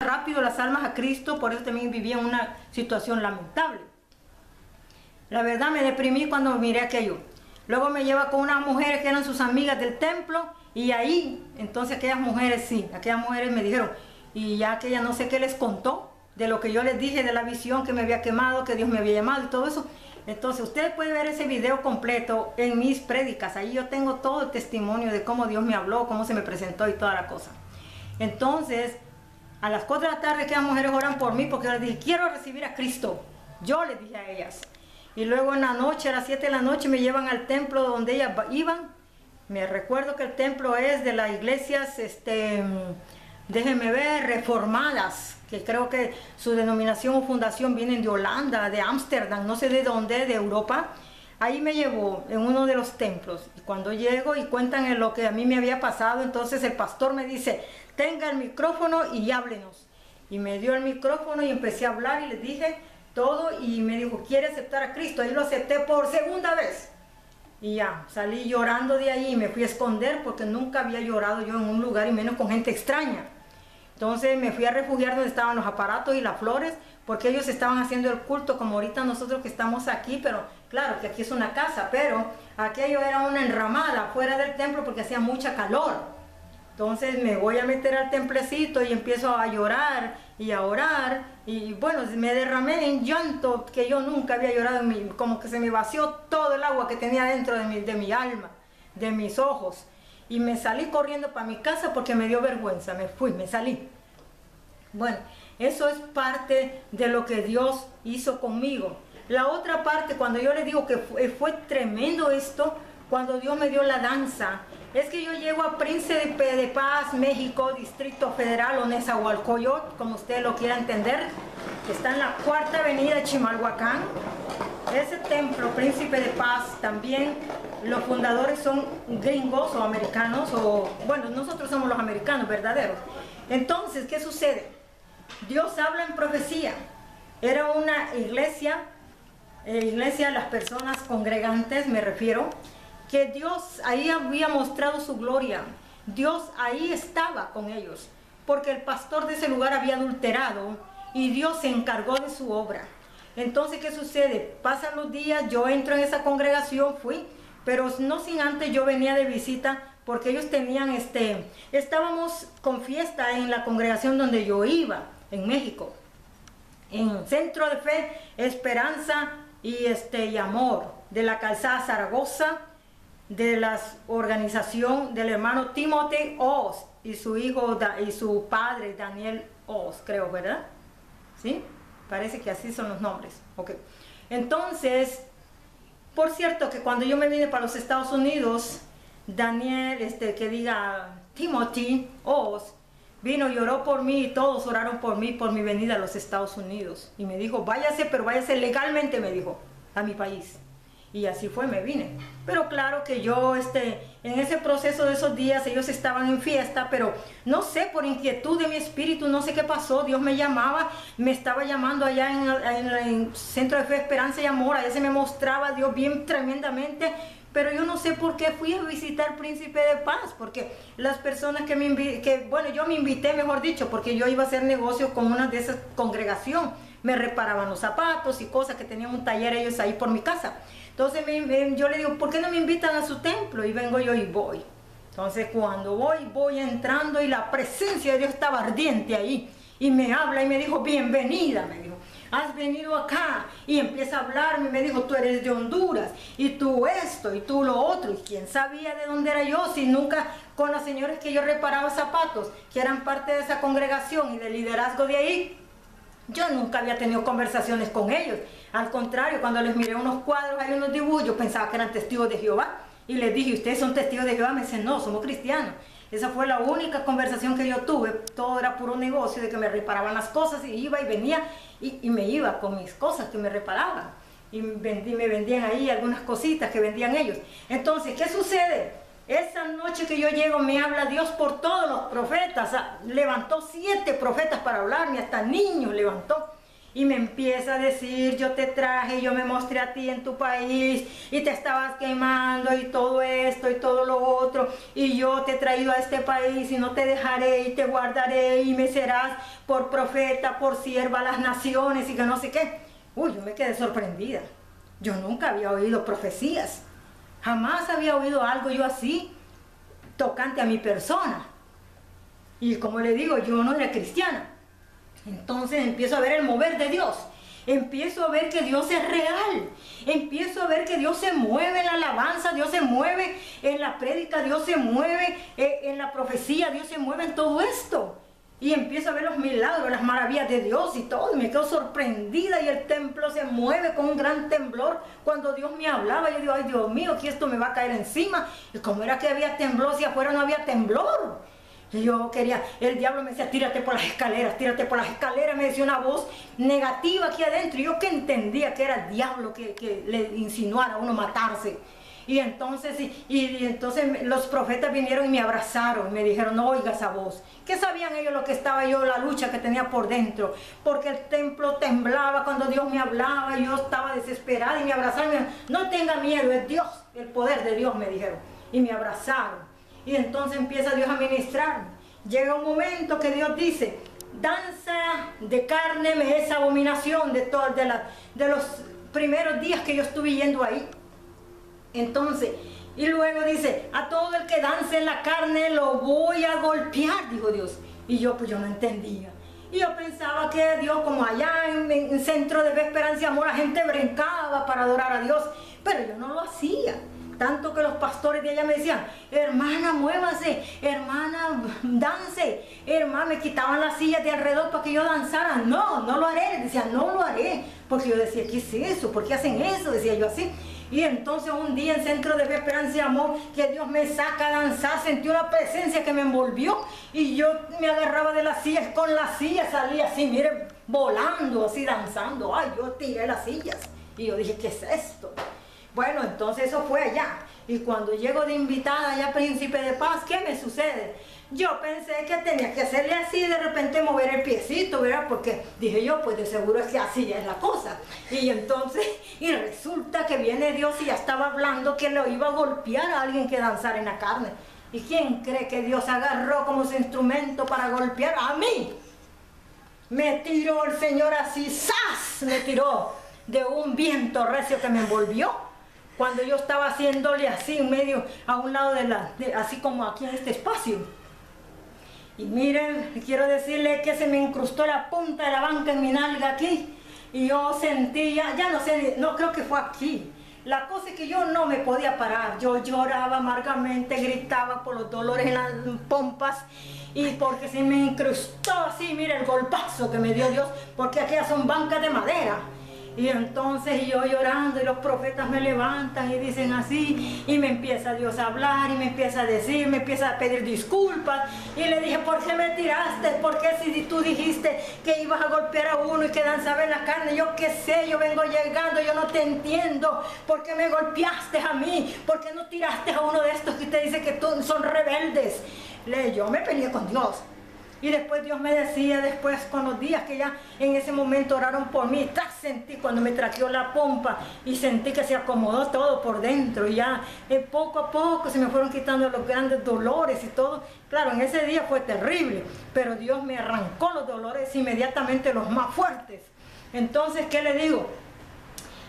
rápido las almas a Cristo, por eso también vivía una situación lamentable. La verdad me deprimí cuando miré aquello. Luego me lleva con unas mujeres que eran sus amigas del templo, y ahí, entonces aquellas mujeres me dijeron, y ya aquella no sé qué les contó, de lo que yo les dije de la visión que me había quemado, que Dios me había llamado y todo eso. Entonces ustedes pueden ver ese video completo en mis prédicas. Ahí yo tengo todo el testimonio de cómo Dios me habló, cómo se me presentó y toda la cosa. Entonces, a las 4 de la tarde aquellas mujeres oran por mí porque yo les dije, quiero recibir a Cristo. Yo les dije a ellas. Y luego en la noche, a las 7 de la noche, me llevan al templo donde ellas iban. Me recuerdo que el templo es de las iglesias, déjenme ver, reformadas, que creo que su denominación o fundación vienen de Holanda, de Ámsterdam, no sé de dónde, de Europa. Ahí me llevó en uno de los templos, y cuando llego y cuentan lo que a mí me había pasado, entonces el pastor me dice, tenga el micrófono y háblenos. Y me dio el micrófono y empecé a hablar y les dije todo, y me dijo, ¿quiere aceptar a Cristo? Ahí lo acepté por segunda vez. Y ya, salí llorando de ahí y me fui a esconder porque nunca había llorado yo en un lugar y menos con gente extraña. Entonces me fui a refugiar donde estaban los aparatos y las flores, porque ellos estaban haciendo el culto como ahorita nosotros que estamos aquí, pero claro que aquí es una casa, pero aquello era una enramada fuera del templo porque hacía mucha calor. Entonces me voy a meter al templecito y empiezo a llorar y a orar, y bueno, me derramé en llanto que yo nunca había llorado en mí, como que se me vació todo el agua que tenía dentro de mi alma, de mis ojos. Y me salí corriendo para mi casa porque me dio vergüenza, me salí. Bueno, eso es parte de lo que Dios hizo conmigo. La otra parte, cuando yo les digo que fue tremendo esto, cuando Dios me dio la danza, es que yo llego a Príncipe de Paz, México, Distrito Federal o Nezahualcóyotl, como usted lo quiera entender, que está en la 4ª avenida de Chimalhuacán. Ese templo, Príncipe de Paz, también los fundadores son gringos o americanos, o bueno, nosotros somos los americanos verdaderos. Entonces, ¿qué sucede? Dios habla en profecía. Era una iglesia, las personas congregantes me refiero, que Dios ahí había mostrado su gloria. Dios ahí estaba con ellos, porque el pastor de ese lugar había adulterado y Dios se encargó de su obra. Entonces, ¿qué sucede? Pasan los días, yo entro en esa congregación, pero no sin antes yo venía de visita, porque ellos tenían, estábamos con fiesta en la congregación donde yo iba, en México, en Centro de Fe, Esperanza y Amor, de la Calzada Zaragoza, de la organización del hermano Timothy Oz y su hijo y su padre Daniel Oz, creo, ¿verdad? ¿Sí? Parece que así son los nombres. Ok. Entonces, por cierto, que cuando yo me vine para los Estados Unidos, Daniel, Timothy Oz, vino y oró por mí, y todos oraron por mí, por mi venida a los Estados Unidos. Y me dijo, váyase, pero váyase legalmente, me dijo, a mi país. Y así fue, me vine. Pero claro que yo, en ese proceso de esos días, ellos estaban en fiesta, pero no sé, por inquietud de mi espíritu, no sé qué pasó, Dios me llamaba, me estaba llamando allá en el Centro de Fe, Esperanza y Amor, allá se me mostraba Dios bien tremendamente, pero yo no sé por qué fui a visitar Príncipe de Paz, porque las personas bueno, yo me invité, mejor dicho, porque yo iba a hacer negocios con una de esas congregaciones, me reparaban los zapatos y cosas, que tenían un taller ellos ahí por mi casa. Entonces yo le digo, ¿por qué no me invitan a su templo? Y vengo yo y voy. Entonces cuando voy entrando y la presencia de Dios estaba ardiente ahí. Y me habla y me dijo, bienvenida, me dijo. Has venido acá. Y empieza a hablarme y me dijo, tú eres de Honduras. Y tú esto y tú lo otro. Y quién sabía de dónde era yo, si nunca con las señoras que yo reparaba zapatos, que eran parte de esa congregación y del liderazgo de ahí. Yo nunca había tenido conversaciones con ellos. Al contrario, cuando les miré unos cuadros, hay unos dibujos, yo pensaba que eran testigos de Jehová. Y les dije, ¿ustedes son testigos de Jehová? Me dicen, no, somos cristianos. Esa fue la única conversación que yo tuve. Todo era puro negocio, de que me reparaban las cosas y iba y venía y me iba con mis cosas que me reparaban. Y me vendían ahí algunas cositas que vendían ellos. Entonces, ¿qué sucede? Esa noche que yo llego me habla Dios por todos los profetas. Levantó 7 profetas para hablarme, hasta niños levantó. y me empieza a decir, yo te traje, yo me mostré a ti en tu país y te estabas quemando y todo esto y todo lo otro, y yo te he traído a este país y no te dejaré y te guardaré y me serás por profeta, por sierva a las naciones y que no sé qué. Uy, yo me quedé sorprendida. Yo nunca había oído profecías, jamás había oído algo yo así tocante a mi persona. Y como le digo, yo no era cristiana. Entonces empiezo a ver el mover de Dios. Empiezo a ver que Dios es real. Empiezo a ver que Dios se mueve en la alabanza, Dios se mueve en la prédica, Dios se mueve en la profecía, Dios se mueve en todo esto. Y empiezo a ver los milagros, las maravillas de Dios y todo. Y me quedo sorprendida y el templo se mueve con un gran temblor. Cuando Dios me hablaba, yo digo, ay Dios mío, que esto me va a caer encima. Y como era que había temblor, si afuera no había temblor. Y yo quería, el diablo me decía, tírate por las escaleras, me decía una voz negativa aquí adentro. Y yo que entendía que era el diablo que le insinuara a uno matarse. Y entonces, entonces los profetas vinieron y me abrazaron, me dijeron, no oiga esa voz. ¿Qué sabían ellos lo que estaba yo, la lucha que tenía por dentro? Porque el templo temblaba cuando Dios me hablaba, y yo estaba desesperada y me abrazaron. Y me dijeron, no tenga miedo, es Dios, el poder de Dios, me dijeron. Y me abrazaron. Y entonces empieza Dios a ministrarme. Llega un momento que Dios dice, danza de carne me es abominación de los primeros días que yo estuve yendo ahí. Entonces, y luego dice, a todo el que dance en la carne lo voy a golpear, dijo Dios. Y yo, pues yo no entendía. Y yo pensaba que Dios, como allá en Centro de Fe, Esperanza y Amor, la gente brincaba para adorar a Dios. Pero yo no lo hacía. Tanto que los pastores de allá me decían, hermana, muévase, hermana, dance, hermana, me quitaban las sillas de alrededor para que yo danzara. No, no lo haré, decía, no lo haré. Porque yo decía, ¿qué es eso? ¿Por qué hacen eso? Decía yo así. Y entonces un día en Centro de Fe, Esperanza y Amor, que Dios me saca a danzar, sentí una presencia que me envolvió y yo me agarraba de las sillas, con las sillas salía así, mire, volando, así danzando. Ay, yo tiré las sillas y yo dije, ¿qué es esto? Bueno, entonces eso fue allá. Y cuando llego de invitada allá a Príncipe de Paz, ¿qué me sucede? Yo pensé que tenía que hacerle así, de repente mover el piecito, ¿verdad? Porque dije yo, pues de seguro es que así es la cosa. Y entonces, y resulta que viene Dios y ya estaba hablando que lo iba a golpear a alguien que danzara en la carne. ¿Y quién cree que Dios agarró como su instrumento para golpear? ¡A mí! Me tiró el Señor así, ¡zas! Me tiró de un viento recio que me envolvió. Cuando yo estaba haciéndole así en medio, a un lado así como aquí en este espacio. Y miren, quiero decirle que se me incrustó la punta de la banca en mi nalga aquí. Y yo sentía, ya no sé, no creo que fue aquí. La cosa es que yo no me podía parar. Yo lloraba amargamente, gritaba por los dolores en las pompas. Y porque se me incrustó así, mire el golpazo que me dio Dios. Porque aquellas son bancas de madera. Y entonces yo llorando y los profetas me levantan y dicen así, y me empieza Dios a hablar y me empieza a decir, me empieza a pedir disculpas. Y le dije, ¿por qué me tiraste? ¿Por qué si tú dijiste que ibas a golpear a uno y que danzaba en la carne? Yo qué sé, yo vengo llegando, yo no te entiendo. ¿Por qué me golpeaste a mí? ¿Por qué no tiraste a uno de estos que te dice que son rebeldes? Yo me peleé con Dios. Y después Dios me decía, después con los días que ya en ese momento oraron por mí, sentí cuando me traqueó la pompa y sentí que se acomodó todo por dentro. Y ya poco a poco se me fueron quitando los grandes dolores y todo. Claro, en ese día fue terrible, pero Dios me arrancó los dolores inmediatamente, los más fuertes. Entonces, ¿qué le digo?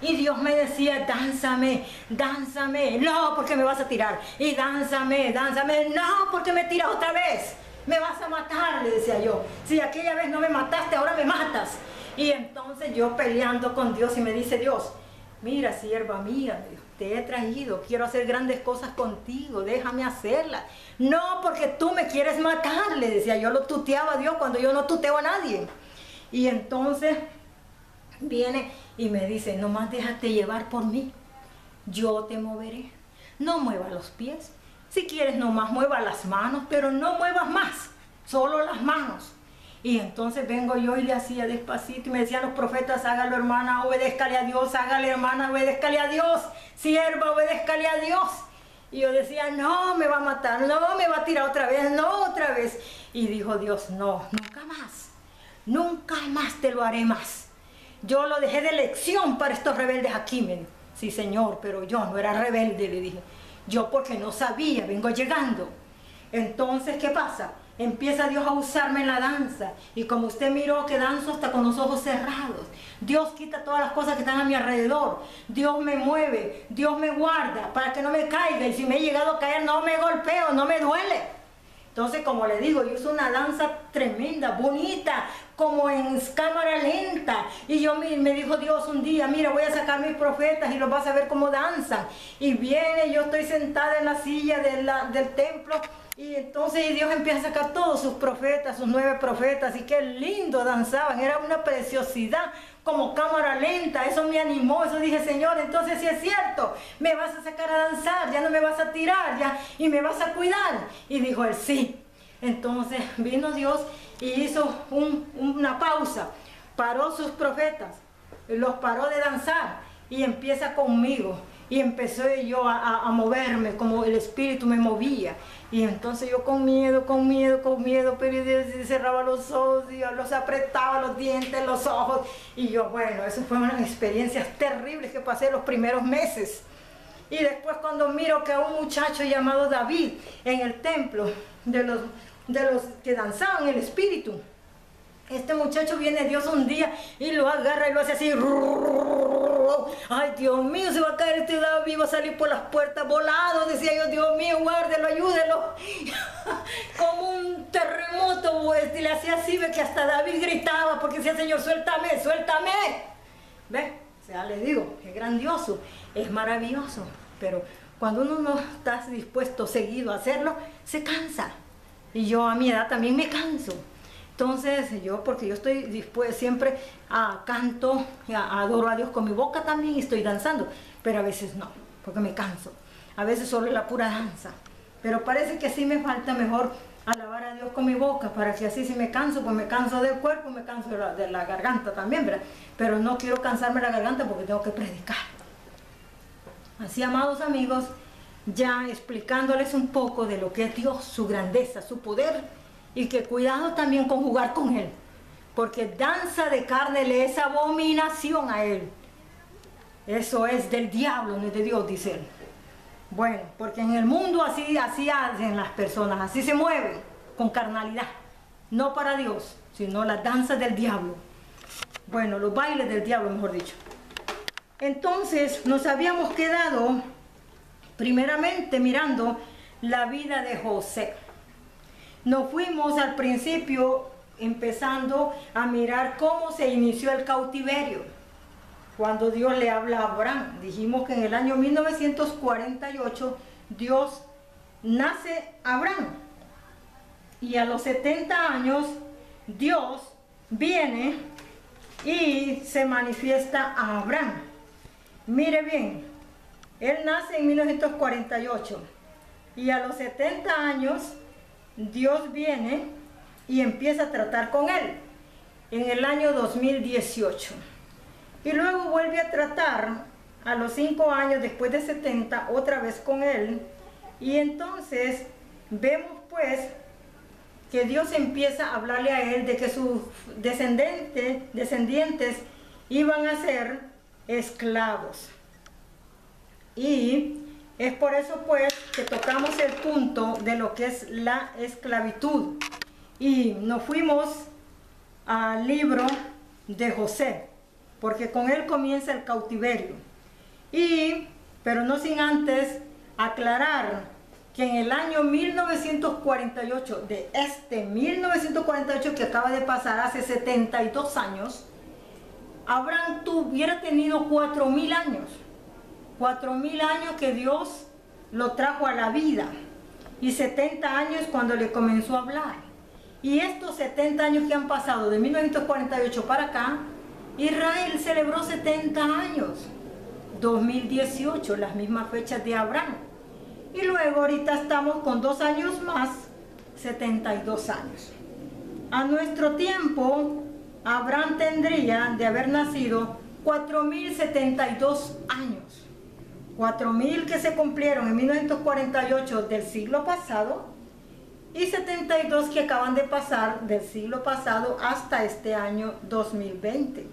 Y Dios me decía, dánzame, dánzame. No, porque me vas a tirar. Y dánzame, dánzame. No, porque me tiras otra vez. Me vas a matar, le decía yo. Si aquella vez no me mataste, ahora me matas. Y entonces yo peleando con Dios y me dice Dios, mira, sierva mía, te he traído, quiero hacer grandes cosas contigo, déjame hacerlas. No, porque tú me quieres matar, le decía. Yo lo tuteaba a Dios cuando yo no tuteo a nadie. Y entonces viene y me dice, nomás déjate llevar por mí, yo te moveré. No muevas los pies. Si quieres nomás mueva las manos, pero no muevas más, solo las manos. Y entonces vengo yo y le hacía despacito y me decían los profetas, hágalo hermana, obedézcale a Dios, hágale hermana, obedézcale a Dios, sierva, obedézcale a Dios. Y yo decía, no, me va a matar, no, me va a tirar otra vez, no, otra vez. Y dijo Dios, no, nunca más te lo haré más. yo lo dejé de lección para estos rebeldes aquí, me dijo. Sí, señor, pero yo no era rebelde, le dije. Yo porque no sabía, vengo llegando. Entonces, ¿qué pasa? Empieza Dios a usarme en la danza. Y como usted miró que danzo hasta con los ojos cerrados. Dios quita todas las cosas que están a mi alrededor. Dios me mueve, Dios me guarda para que no me caiga. Y si me he llegado a caer, no me golpeo, no me duele. Entonces, como le digo, yo uso una danza tremenda, bonita, como en cámara lenta. Y me dijo Dios un día, mira, voy a sacar mis profetas y los vas a ver cómo danzan. Y viene, yo estoy sentada en la silla del templo. Y entonces Dios empieza a sacar todos sus profetas, sus 9 profetas. Y qué lindo danzaban, era una preciosidad, como cámara lenta. Eso me animó, eso dije, Señor, entonces si es cierto, me vas a sacar a danzar, ya no me vas a tirar, ya, y me vas a cuidar. Y dijo él, sí. Entonces vino Dios y hizo una pausa, paró sus profetas, los paró de danzar y empieza conmigo. Y empecé yo a moverme como el Espíritu me movía. Y entonces yo con miedo, pero Dios cerraba los ojos, Dios los apretaba los dientes, los ojos. Y yo, bueno, esas fueron unas experiencias terribles que pasé los primeros meses. Y después cuando miro que a un muchacho llamado David en el templo, de los que danzaban el Espíritu, este muchacho viene Dios un día y lo agarra y lo hace así. Ay, Dios mío, se va a caer este David, va a salir por las puertas volado. Decía yo, Dios mío, guárdelo, ayúdelo. Como un terremoto, pues, y le hacía así, ve que hasta David gritaba porque decía, Señor, suéltame, suéltame. ¿Ves? O sea, le digo, es grandioso, es maravilloso. Pero cuando uno no está dispuesto seguido a hacerlo, se cansa. Y yo a mi edad también me canso. Entonces porque yo estoy dispuesta, siempre canto, adoro a Dios con mi boca también y estoy danzando, pero a veces no, porque me canso. A veces solo es la pura danza, pero parece que sí me falta mejor alabar a Dios con mi boca, para que así si me canso, pues me canso del cuerpo, me canso de la garganta también, ¿verdad? Pero no quiero cansarme la garganta porque tengo que predicar. Así, amados amigos, ya explicándoles un poco de lo que es Dios, su grandeza, su poder, y que cuidado también con jugar con Él, porque danza de carne le es abominación a Él. Eso es del diablo, no es de Dios, dice Él. Bueno, porque en el mundo así hacen las personas, así se mueven, con carnalidad, no para Dios, sino las danzas del diablo. Bueno, los bailes del diablo, mejor dicho. Entonces nos habíamos quedado primeramente mirando la vida de José. Nos fuimos al principio empezando a mirar cómo se inició el cautiverio. Cuando Dios le habla a Abraham, dijimos que en el año 1948 Dios nace Abraham. Y a los 70 años Dios viene y se manifiesta a Abraham. Mire bien, él nace en 1948 y a los 70 años Dios viene y empieza a tratar con él en el año 2018. Y luego vuelve a tratar a los 5 años después de 70 otra vez con él. Y entonces vemos pues que Dios empieza a hablarle a él de que sus descendientes iban a ser esclavos. Y es por eso pues que tocamos el punto de lo que es la esclavitud. Y nos fuimos al libro de José, porque con él comienza el cautiverio. Pero no sin antes aclarar que en el año 1948, de 1948 que acaba de pasar hace 72 años, Abraham hubiera tenido 4.000 años. 4.000 años que Dios lo trajo a la vida y 70 años cuando le comenzó a hablar. Y estos 70 años que han pasado de 1948 para acá, Israel celebró 70 años, 2018, las mismas fechas de Abraham. Y luego ahorita estamos con 2 años más, 72 años. A nuestro tiempo, Abraham tendría de haber nacido 4.072 años. 4.000 que se cumplieron en 1948 del siglo pasado y 72 que acaban de pasar del siglo pasado hasta este año 2020.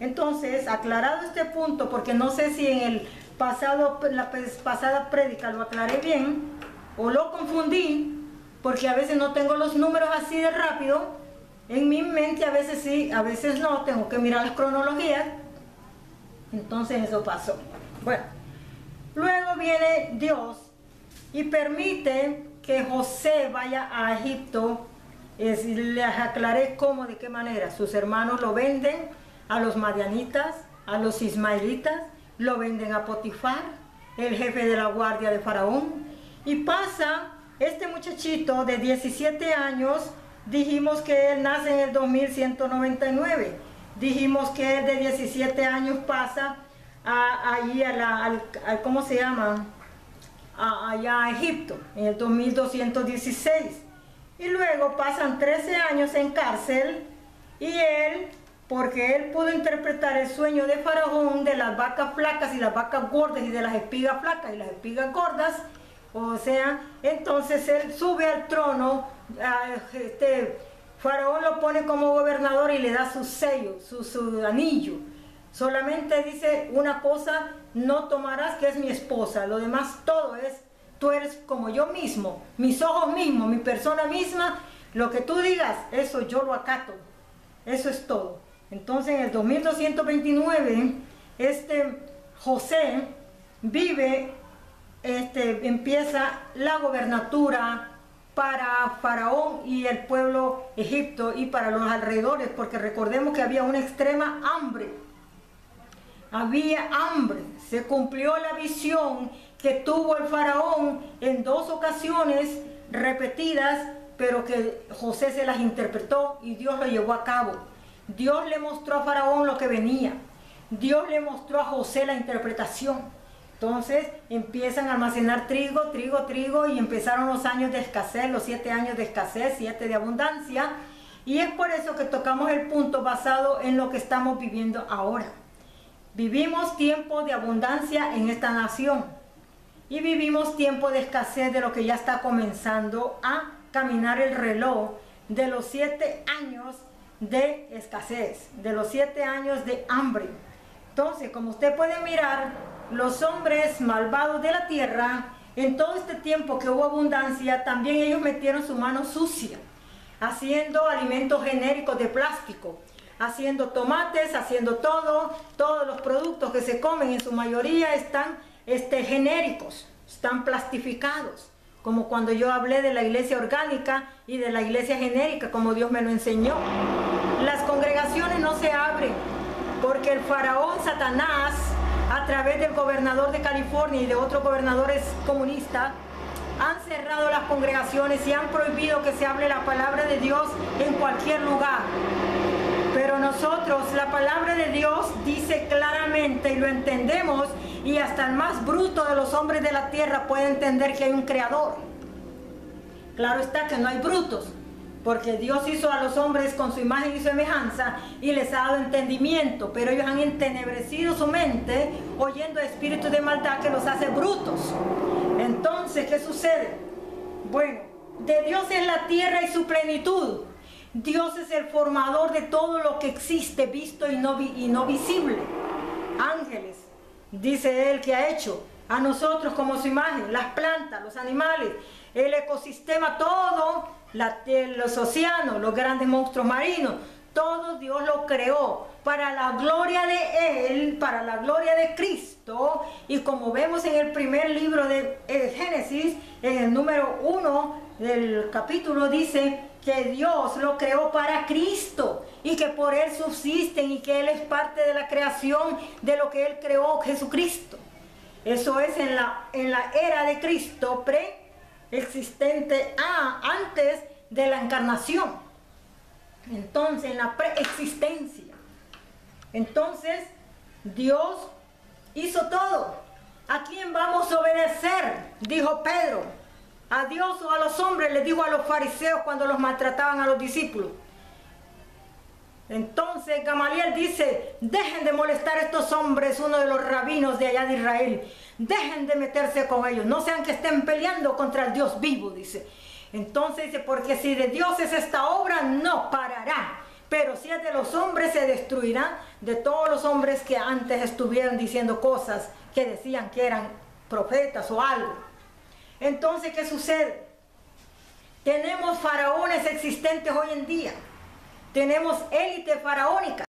Entonces, aclarado este punto, porque no sé si en el pasado, la pasada prédica lo aclaré bien o lo confundí, porque a veces no tengo los números así de rápido en mi mente, a veces sí, a veces no, tengo que mirar las cronologías. Entonces eso pasó. Bueno, luego viene Dios y permite que José vaya a Egipto. Les aclaré cómo, de qué manera. Sus hermanos lo venden a los madianitas, a los ismaelitas, lo venden a Potifar, el jefe de la guardia de Faraón, y pasa este muchachito de 17 años, dijimos que él nace en el 2199, dijimos que él de 17 años pasa allí ¿cómo se llama? Allá a Egipto, en el 2216, y luego pasan 13 años en cárcel, y él, porque él pudo interpretar el sueño de Faraón de las vacas flacas y las vacas gordas y de las espigas flacas y las espigas gordas, o sea, entonces él sube al trono, Faraón lo pone como gobernador y le da su sello, su anillo. Solamente dice una cosa: no tomarás, que es mi esposa. Lo demás todo es, tú eres como yo mismo, mis ojos mismos, mi persona misma. Lo que tú digas, eso yo lo acato. Eso es todo. Entonces en el 2229, José vive, empieza la gobernatura para Faraón y el pueblo Egipto y para los alrededores, porque recordemos que había una extrema hambre. Había hambre. Se cumplió la visión que tuvo el Faraón en 2 ocasiones repetidas, pero que José se las interpretó y Dios lo llevó a cabo. Dios le mostró a Faraón lo que venía. Dios le mostró a José la interpretación. Entonces empiezan a almacenar trigo, y empezaron los años de escasez, los 7 años de escasez, 7 de abundancia. Y es por eso que tocamos el punto basado en lo que estamos viviendo ahora. Vivimos tiempo de abundancia en esta nación y vivimos tiempo de escasez, de lo que ya está comenzando a caminar el reloj de los 7 años de escasez, de los 7 años de hambre. Entonces, como usted puede mirar, los hombres malvados de la tierra, en todo este tiempo que hubo abundancia, también ellos metieron su mano sucia, haciendo alimentos genéricos de plástico, haciendo tomates, haciendo todos los productos que se comen en su mayoría están genéricos, están plastificados, como cuando yo hablé de la iglesia orgánica y de la iglesia genérica, como Dios me lo enseñó. Las congregaciones no se abren porque el faraón Satanás, a través del gobernador de California y de otros gobernadores comunistas, han cerrado las congregaciones y han prohibido que se hable la palabra de Dios en cualquier lugar. Pero nosotros, la palabra de Dios dice claramente, y lo entendemos, y hasta el más bruto de los hombres de la tierra puede entender que hay un creador. Claro está que no hay brutos, porque Dios hizo a los hombres con su imagen y semejanza y les ha dado entendimiento, pero ellos han entenebrecido su mente oyendo espíritus de maldad que los hace brutos. Entonces, ¿qué sucede? Bueno, de Dios es la tierra y su plenitud. Dios es el formador de todo lo que existe, visto y no visible. Ángeles, dice Él, que ha hecho a nosotros como su imagen, las plantas, los animales, el ecosistema, todo, los océanos, los grandes monstruos marinos, todo Dios lo creó para la gloria de Él, para la gloria de Cristo. Y como vemos en el primer libro de Génesis, en el número 1 del capítulo, dice que Dios lo creó para Cristo y que por Él subsisten y que Él es parte de la creación de lo que Él creó, Jesucristo. Eso es en la era de Cristo, preexistente antes de la encarnación. Entonces, en la preexistencia. Entonces, Dios hizo todo. ¿A quién vamos a obedecer? Dijo Pedro. ¿A Dios o a los hombres? Les dijo a los fariseos cuando los maltrataban a los discípulos. Entonces Gamaliel dice: dejen de molestar a estos hombres, uno de los rabinos de allá de Israel. Dejen de meterse con ellos, no sean que estén peleando contra el Dios vivo, dice. Entonces dice, porque si de Dios es esta obra, no parará. Pero si es de los hombres, se destruirá de todos los hombres que antes estuvieron diciendo cosas que decían que eran profetas o algo. Entonces, ¿qué sucede? Tenemos faraones existentes hoy en día. Tenemos élite faraónica.